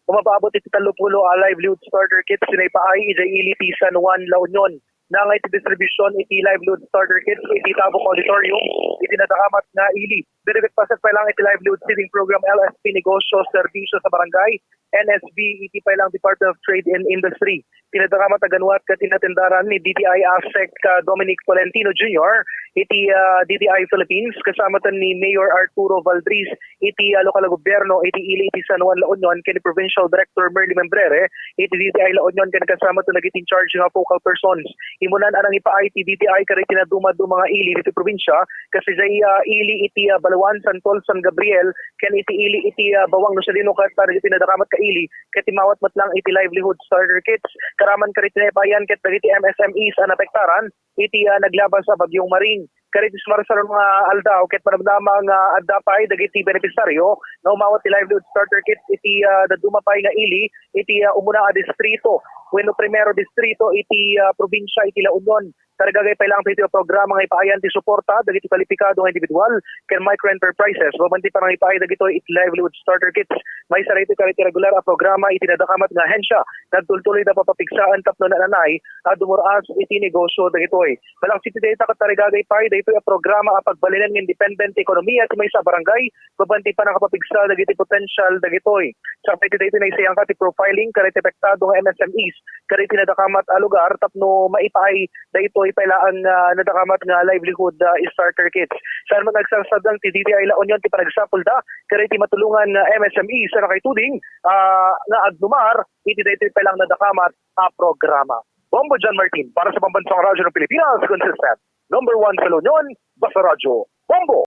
Umapaabot iti 30 livelihood starter kits sinaypaay iti iliti San Juan, La Union. Nangay iti distribution iti livelihood starter kits iti Tabok Auditorium iti natakamat nga ili. Direct pasat pa lang iti livelihood seeding program LSP Negosyo Serbisyo sa Barangay NSB iti pa lang Department of Trade and Industry. Tinatakamat aganwat ka tinatendaran ni DTI ASEC Dominic Tolentino Jr. iti DTI Philippines kasama tan ni Mayor Arturo Valdriz iti lokal gobyerno iti ili iti San Juan, La Union kini Provincial Director Merly Membrere iti DTI La Union kani kasama tan nagiti charge nga focal persons. Imunan anang ipaay iti DTI kari tinadumad mga ili iti probinsya kasi jay ili iti Balawan, Santol, San Gabriel ken iti ili iti Bawang Nosalino kat para tinadakamat ka ili ket timawat matlang iti livelihood starter kits karaman kari tinaypayan ket dagiti MSMEs an apektaran iti naglaban sa bagyong Maring kari dismarsar mga aldaw ket panamdama nga addapay dagiti benepisaryo na umawat ti livelihood starter kits iti dadumapay nga ili iti umuna a distrito wenno primero distrito iti probinsya iti La Union. Karagagay pa lang iti programa nga ipaayan ti suporta dagiti kwalipikado nga individual ken micro enterprises babanti pa nga ipaay dagito iti livelihood starter kits may sarito iti regular a programa iti nadakamat nga hensya nagtultuloy da papapigsaan tapno na nanay dumuras iti negosyo dagitoy balang city data katarigagay pay daytoy a programa a pagbalinan ng independent ekonomiya ti may sa barangay babanti pa nga kapapigsa dagiti potential dagitoy sa iti daytoy na isayang ti profiling kariti apektado nga MSMEs kariti nadakamat a lugar tapno maipaay daytoy pailaan nadakamat nga livelihood starter kits. Saan man nagsasadang ti DTI La Union ti panagsapol da kariti matulungan MSME sa nakaituding nga agdumar iti daytoy pailang nadakamat a programa. Bombo John Martin para sa Pambansang Radyo ng Pilipinas, consistent. #1 sa La Union, Basta Radyo. Bombo!